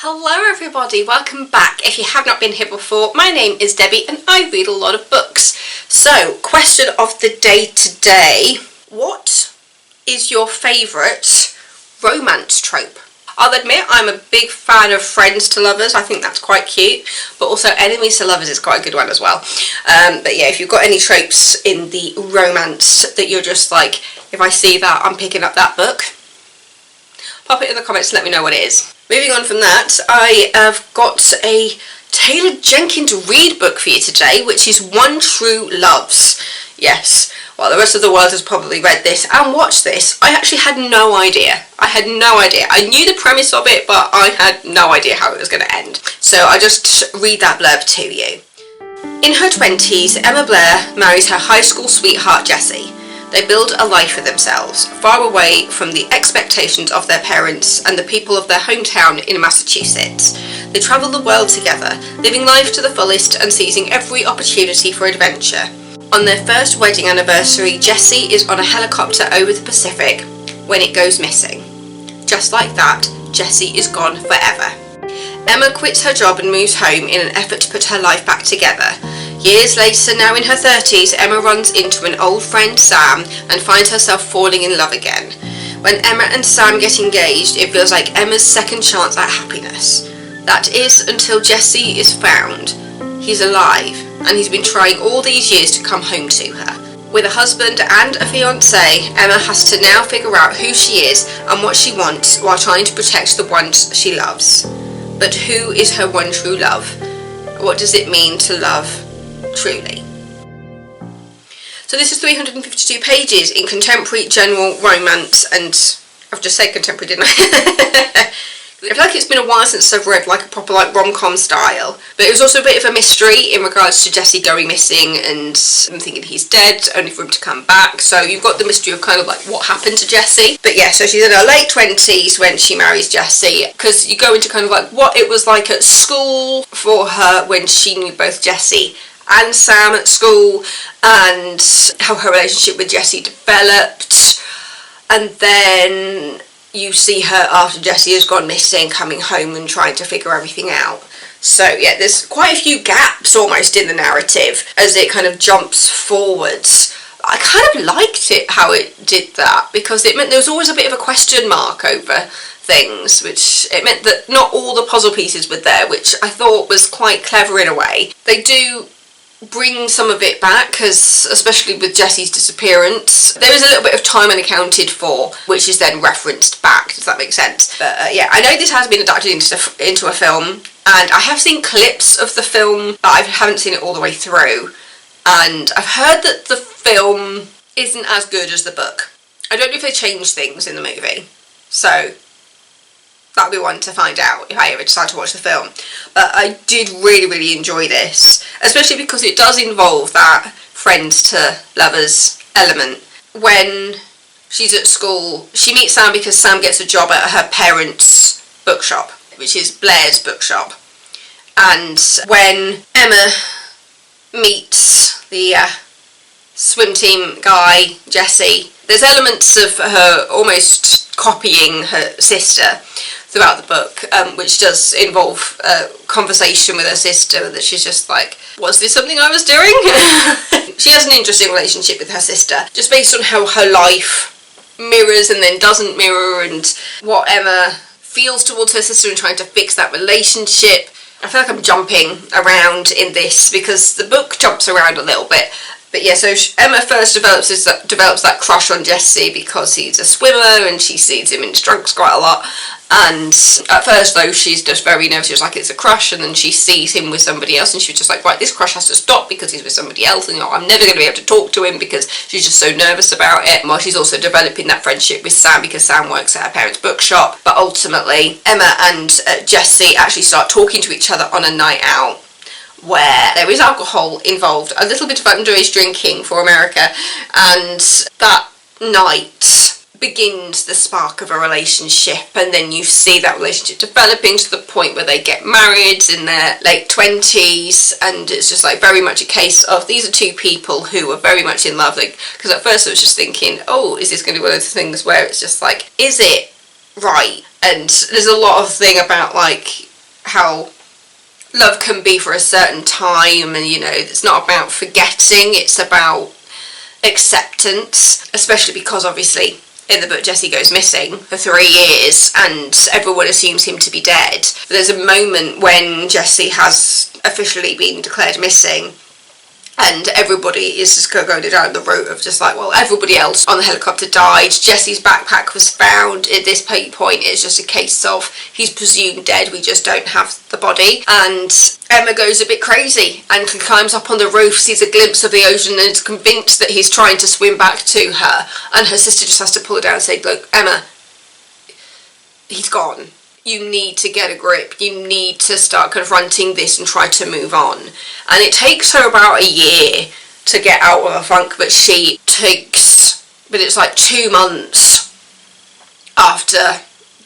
Hello everybody, welcome back. If you have not been here before, my name is Debbie and I read a lot of books. So, question of the day today. What is your favourite romance trope? I'll admit I'm a big fan of friends to lovers. I think that's quite cute, but also enemies to lovers is quite a good one as well. But yeah, if you've got any tropes in the romance that you're just like, if I see that, I'm picking up that book, pop it in the comments and let me know what it is. Moving on from that, I have got a Taylor Jenkins Reid book for you today, which is One True Loves. Yes, while the rest of the world has probably read this and watched this, I actually had no idea. I knew the premise of it, but I had no idea how it was going to end. So I'll just read that blurb to you. In her 20s, Emma Blair marries her high school sweetheart Jessie. They build a life for themselves, far away from the expectations of their parents and the people of their hometown in Massachusetts. They travel the world together, living life to the fullest and seizing every opportunity for adventure. On their first wedding anniversary, Jessie is on a helicopter over the Pacific when it goes missing. Just like that, Jessie is gone forever. Emma quits her job and moves home in an effort to put her life back together. Years later, now in her 30s, Emma runs into an old friend, Sam, and finds herself falling in love again. When Emma and Sam get engaged, it feels like Emma's second chance at happiness. That is until Jessie is found. He's alive, and he's been trying all these years to come home to her. With a husband and a fiancé, Emma has to now figure out who she is and what she wants while trying to protect the ones she loves. But who is her one true love? What does it mean to love truly? So this is 352 pages in contemporary general romance, and I've just said contemporary, didn't I? I feel like it's been a while since I've read like a proper like rom-com style, but it was also a bit of a mystery in regards to Jessie going missing and I'm thinking he's dead only for him to come back. So you've got the mystery of kind of like what happened to Jessie. But yeah, so she's in her late 20s when she marries Jessie, because you go into kind of like what it was like at school for her when she knew both Jessie and Sam at school, and how her relationship with Jessie developed, and then you see her after Jessie has gone missing, coming home and trying to figure everything out. So yeah, there's quite a few gaps almost in the narrative as it kind of jumps forwards. I kind of liked it how it did that, because it meant there was always a bit of a question mark over things, which it meant that not all the puzzle pieces were there, which I thought was quite clever in a way. They do bring some of it back, because especially with Jessie's disappearance, there is a little bit of time unaccounted for, which is then referenced back. Does that make sense? But yeah, I know this has been adapted into a film, and I have seen clips of the film, but I haven't seen it all the way through. And I've heard that the film isn't as good as the book. I don't know if they changed things in the movie, so that'll be one to find out if I ever decide to watch the film. But I did really enjoy this, especially because it does involve that friends to lovers element. When she's at school, she meets Sam because Sam gets a job at her parents' bookshop, which is Blair's bookshop. And when Emma meets the swim team guy, Jessie, there's elements of her almost copying her sister throughout the book, which does involve a conversation with her sister that she's just like, was this something I was doing? She has an interesting relationship with her sister, just based on how her life mirrors and then doesn't mirror, and what Emma feels towards her sister and trying to fix that relationship. I feel like I'm jumping around in this because the book jumps around a little bit. But yeah, so Emma first develops that crush on Jessie because he's a swimmer and she sees him in trunks quite a lot. And at first though, she's just very nervous, she's like, it's a crush, and then she sees him with somebody else and she's just like, right, this crush has to stop because he's with somebody else, and I'm never going to be able to talk to him because she's just so nervous about it. While she's also developing that friendship with Sam because Sam works at her parents' bookshop. But ultimately, Emma and Jessie actually start talking to each other on a night out, where there is alcohol involved, a little bit of underage drinking for America, and that night begins the spark of a relationship, and then you see that relationship developing to the point where they get married in their late 20s, and it's just like very much a case of these are two people who are very much in love. Like, because at first I was just thinking, oh, is this going to be one of those things where it's just like, is it right? And there's a lot of thing about like how love can be for a certain time, and it's not about forgetting, it's about acceptance, especially because obviously in the book Jesse goes missing for 3 years and everyone assumes him to be dead. But there's a moment when Jesse has officially been declared missing and everybody is just going down the route of just like, well, everybody else on the helicopter died, Jesse's backpack was found. At this point it's just a case of he's presumed dead, we just don't have the body. And Emma goes a bit crazy and climbs up on the roof, sees a glimpse of the ocean, and is convinced that he's trying to swim back to her, and her sister just has to pull her down and say, look, Emma, he's gone. You need to get a grip. You need to start confronting this and try to move on. And it takes her about a year to get out of a funk, but it's like 2 months after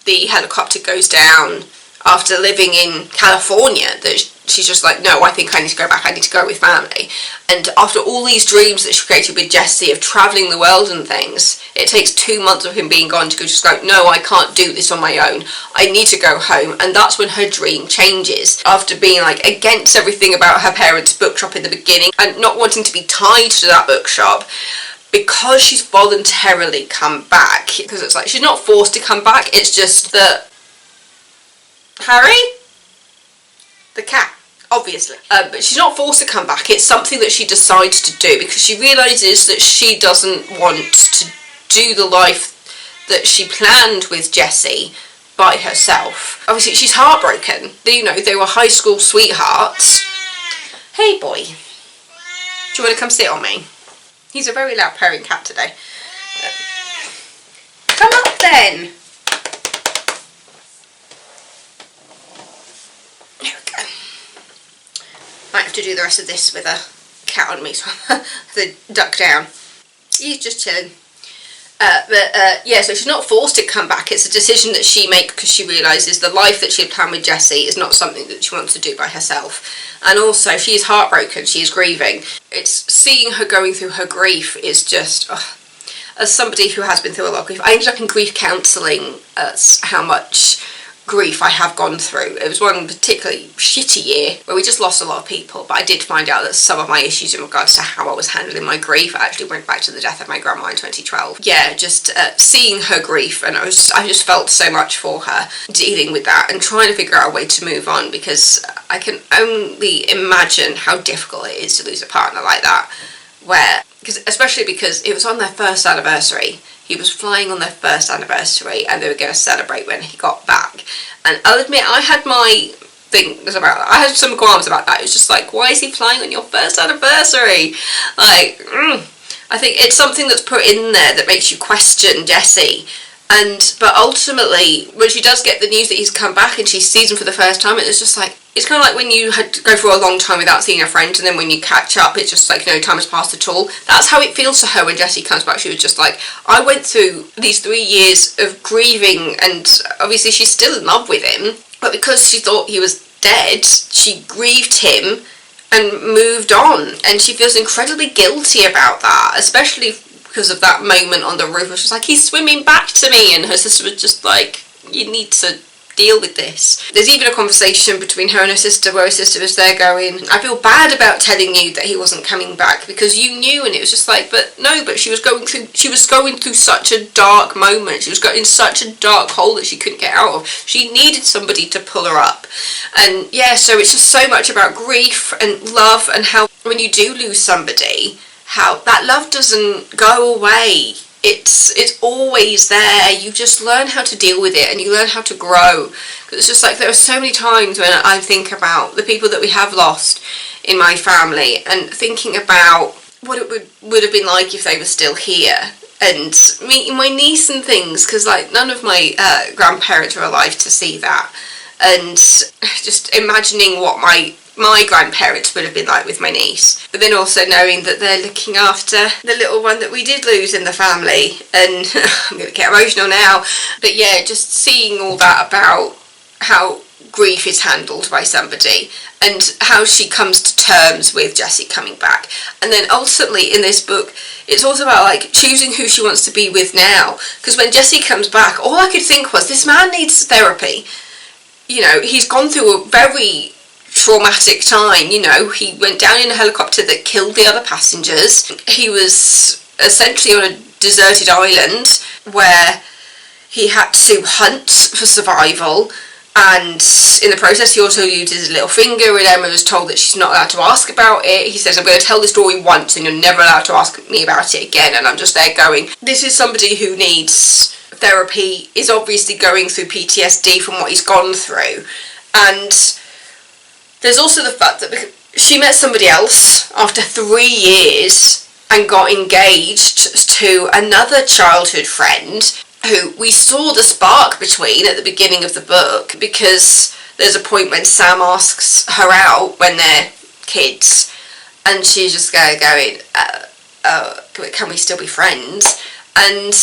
the helicopter goes down, after living in California, that she's just like, no, I think I need to go back, I need to go with family. And after all these dreams that she created with Jesse of travelling the world and things, it takes 2 months of him being gone to just go, no, I can't do this on my own, I need to go home. And that's when her dream changes, after being like against everything about her parents' bookshop in the beginning and not wanting to be tied to that bookshop. Because she's voluntarily come back, because it's like she's not forced to come back, it's just that Harry? The cat, obviously. But she's not forced to come back, it's something that she decides to do because she realises that she doesn't want to do the life that she planned with Jesse by herself. Obviously she's heartbroken. They were high school sweethearts. Hey boy, do you want to come sit on me? He's a very loud purring cat today. Come up then. There we go. Might have to do the rest of this with a cat on me, so I have to duck down. He's just chilling. Yeah, so she's not forced to come back. It's a decision that she makes because she realises the life that she had planned with Jesse is not something that she wants to do by herself. And also, she is heartbroken, she is grieving. It's seeing her going through her grief is just, as somebody who has been through a lot of grief, I ended up in grief counselling as how much grief I have gone through. It was one particularly shitty year where we just lost a lot of people, but I did find out that some of my issues in regards to how I was handling my grief actually went back to the death of my grandma in 2012. Yeah, just seeing her grief, and I just felt so much for her dealing with that and trying to figure out a way to move on, because I can only imagine how difficult it is to lose a partner like that, especially because it was on their first anniversary. He was flying on their first anniversary and they were going to celebrate when he got back. And I'll admit, I had my things about that. I had some qualms about that. It was just like, why is he flying on your first anniversary? Like, I think it's something that's put in there that makes you question Jesse. But ultimately, when she does get the news that he's come back and she sees him for the first time, it's just like, it's kind of like when you had to go for a long time without seeing a friend, and then when you catch up, it's just like no time has passed at all. That's how it feels to her when Jesse comes back. She was just like, I went through these 3 years of grieving, and obviously she's still in love with him, but because she thought he was dead, she grieved him and moved on, and she feels incredibly guilty about that, especially because of that moment on the roof where she's like, he's swimming back to me, and her sister was just like, you need to deal with this. There's even a conversation between her and her sister where her sister was there going, I feel bad about telling you that he wasn't coming back because you knew. And it was just like, but she was going through such a dark moment. She was in such a dark hole that she couldn't get out of. She needed somebody to pull her up. And yeah, so it's just so much about grief and love, and how when you do lose somebody, how that love doesn't go away. It's always there. You just learn how to deal with it, and you learn how to grow. Because it's just like, there are so many times when I think about the people that we have lost in my family, and thinking about what it would have been like if they were still here, and meeting my niece and things, because like none of my grandparents are alive to see that, and just imagining what my grandparents would have been like with my niece, but then also knowing that they're looking after the little one that we did lose in the family. And I'm going to get emotional now, but yeah, just seeing all that about how grief is handled by somebody, and how she comes to terms with Jesse coming back. And then ultimately in this book, it's also about like choosing who she wants to be with now, because when Jesse comes back, all I could think was, this man needs therapy. you know, he's gone through a very traumatic time. You know, he went down in a helicopter that killed the other passengers. He was essentially on a deserted island where he had to hunt for survival, and in the process he also used his little finger, and Emma was told that she's not allowed to ask about it. He says, I'm going to tell the story once and you're never allowed to ask me about it again. And I'm just there going, this is somebody who needs therapy, is obviously going through PTSD from what he's gone through. And there's also the fact that she met somebody else after 3 years and got engaged to another childhood friend who we saw the spark between at the beginning of the book, because there's a point when Sam asks her out when they're kids and she's just going, can we still be friends? And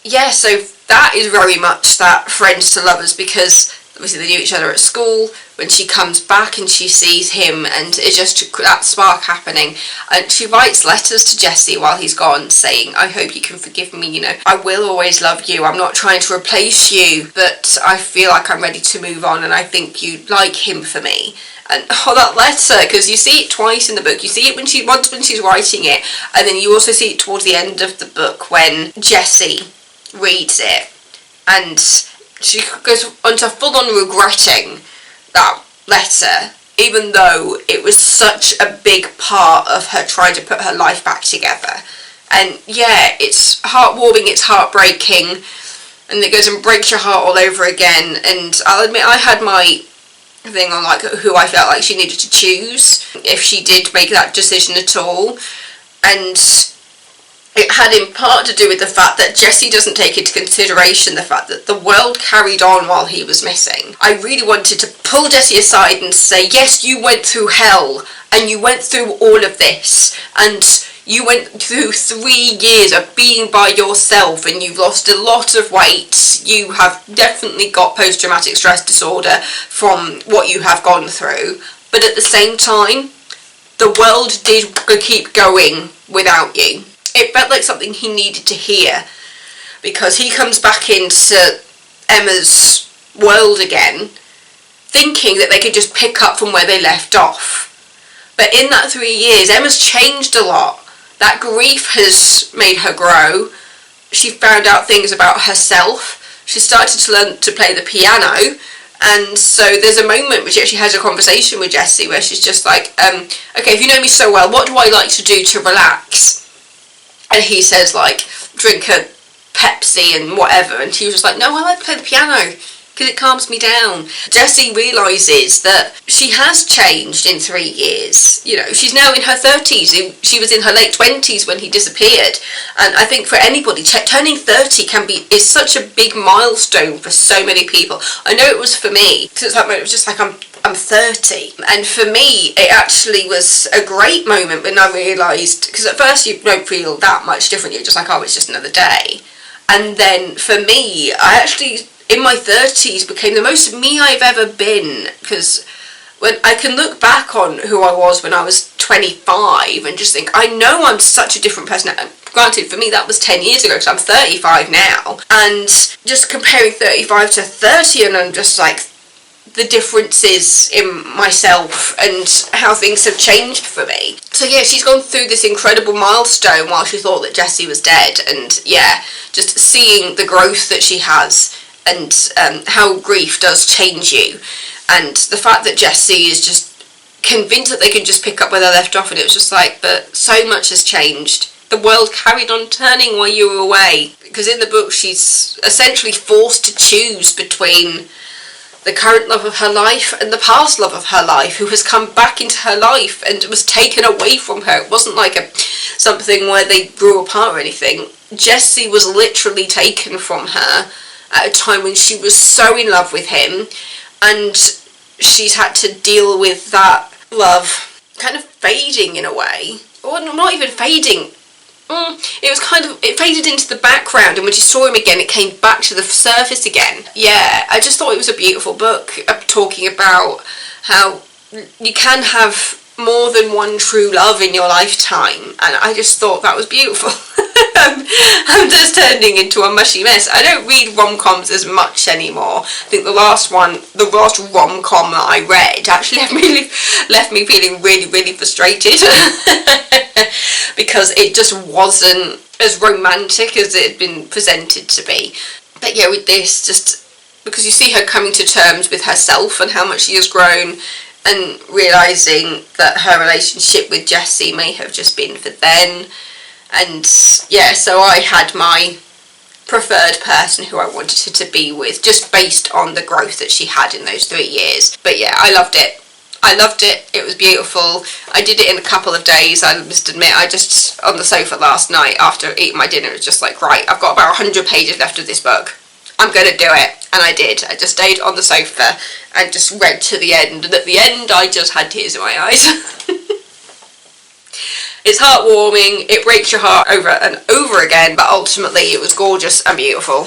yeah, so that is very much that friends to lovers, because obviously they knew each other at school. When she comes back and she sees him, and it's just that spark happening, and she writes letters to Jesse while he's gone saying, I hope you can forgive me, you know, I will always love you, I'm not trying to replace you, but I feel like I'm ready to move on and I think you'd like him for me. And that letter, because you see it twice in the book. You see it when she's writing it, and then you also see it towards the end of the book when Jesse reads it, and she goes on to full-on regretting that letter, even though it was such a big part of her trying to put her life back together. And yeah, it's heartwarming, it's heartbreaking, and it goes and breaks your heart all over again. And I'll admit, I had my thing on like who I felt like she needed to choose if she did make that decision at all, and it had in part to do with the fact that Jesse doesn't take into consideration the fact that the world carried on while he was missing. I really wanted to pull Jesse aside and say, yes, you went through hell, and you went through all of this, and you went through 3 years of being by yourself, and you've lost a lot of weight. You have definitely got post-traumatic stress disorder from what you have gone through. But at the same time, the world did keep going without you. It felt like something he needed to hear, because he comes back into Emma's world again, thinking that they could just pick up from where they left off. But in that 3 years, Emma's changed a lot. That grief has made her grow. She found out things about herself. She started to learn to play the piano. And so there's a moment where she actually has a conversation with Jesse where she's just like, okay, if you know me so well, what do I like to do to relax? And he says, like, drink a Pepsi and whatever. And she was just like, no, I like to play the piano because it calms me down. Jessie realises that she has changed in 3 years. You know, she's now in her 30s. She was in her late 20s when he disappeared. And I think for anybody, turning 30 is such a big milestone for so many people. I know it was for me, because at that moment it was just like, I'm 30, and for me it actually was a great moment when I realised, because at first you don't feel that much different, you're just like, oh, it's just another day. And then for me, I actually in my 30s became the most me I've ever been, because when I can look back on who I was when I was 25 and just think, I know I'm such a different person. Granted, for me that was 10 years ago, because I'm 35 now, and just comparing 35 to 30, and I'm just like, the differences in myself and how things have changed for me. So yeah, she's gone through this incredible milestone while she thought that Jesse was dead, and yeah, just seeing the growth that she has, and how grief does change you, and the fact that Jesse is just convinced that they can just pick up where they left off, and it was just like, but so much has changed. The world carried on turning while you were away, because in the book she's essentially forced to choose between the current love of her life and the past love of her life, who has come back into her life and was taken away from her. It wasn't like something where they grew apart or anything. Jessie was literally taken from her at a time when she was so in love with him, and she's had to deal with that love kind of fading in a way. Or not even fading. It faded into the background, and when she saw him again, it came back to the surface again. Yeah, I just thought it was a beautiful book, talking about how you can have more than one true love in your lifetime, and I just thought that was beautiful. I'm just turning into a mushy mess. I don't read rom-coms as much anymore. I think the last rom-com that I read actually left me feeling really, really frustrated because it just wasn't as romantic as it had been presented to be. But yeah, with this, just because you see her coming to terms with herself and how much she has grown, and realising that her relationship with Jesse may have just been for then. And yeah, so I had my preferred person who I wanted her to be with, just based on the growth that she had in those 3 years. But yeah, I loved it. It was beautiful. I did it in a couple of days, I must admit. I just, on the sofa last night after eating my dinner, was just like, right, I've got about 100 pages left of this book. I'm going to do it. And I did. I just stayed on the sofa and just read to the end. And at the end, I just had tears in my eyes. It's heartwarming. It breaks your heart over and over again. But ultimately, it was gorgeous and beautiful.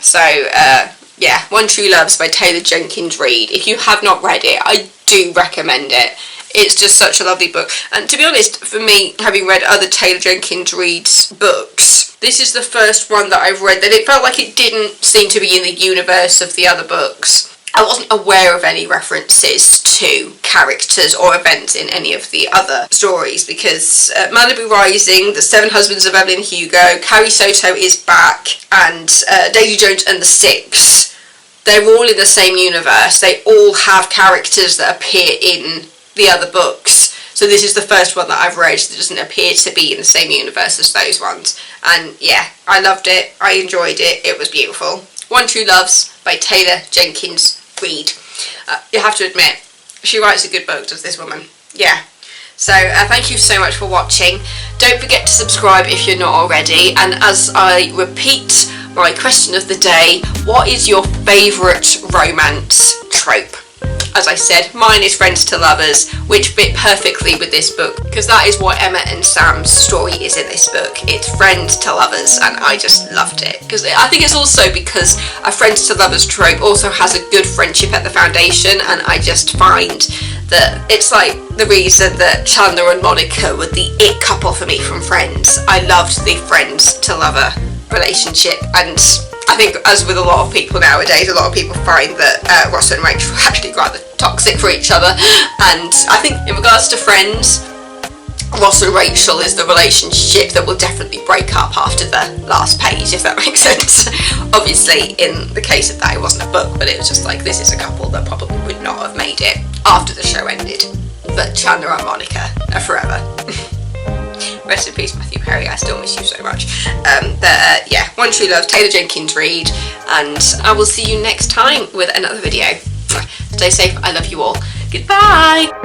So, yeah, One True Loves by Taylor Jenkins Reid. If you have not read it, I do recommend it. It's just such a lovely book. And to be honest, for me, having read other Taylor Jenkins Reid's books, this is the first one that I've read that it felt like it didn't seem to be in the universe of the other books. I wasn't aware of any references to characters or events in any of the other stories, because Malibu Rising, The Seven Husbands of Evelyn Hugo, Carrie Soto is back, and Daisy Jones and the Six, they're all in the same universe. They all have characters that appear in the other books. So this is the first one that I've read that doesn't appear to be in the same universe as those ones. And yeah, I loved it. I enjoyed it. It was beautiful. One True Loves by Taylor Jenkins Reid. You have to admit, she writes a good book, does this woman? Yeah. So thank you so much for watching. Don't forget to subscribe if you're not already. And as I repeat my question of the day, what is your favourite romance trope? As I said, mine is friends to lovers, which fit perfectly with this book, because that is what Emma and Sam's story is in this book. It's friends to lovers, and I just loved it. Because I think it's also because a friends to lovers trope also has a good friendship at the foundation, and I just find that it's like the reason that Chandler and Monica were the it couple for me from Friends. I loved the friends to lover relationship, and I think, as with a lot of people nowadays, a lot of people find that Ross and Rachel are actually rather toxic for each other. And I think in regards to Friends, Ross and Rachel is the relationship that will definitely break up after the last page, if that makes sense. Obviously, in the case of that, it wasn't a book, but it was just like, this is a couple that probably would not have made it after the show ended. But Chandler and Monica are forever. Rest in peace, Matthew Perry. I still miss you so much. Yeah, One True Love, Taylor Jenkins Reid, and I will see you next time with another video. Stay safe. I love you all. Goodbye.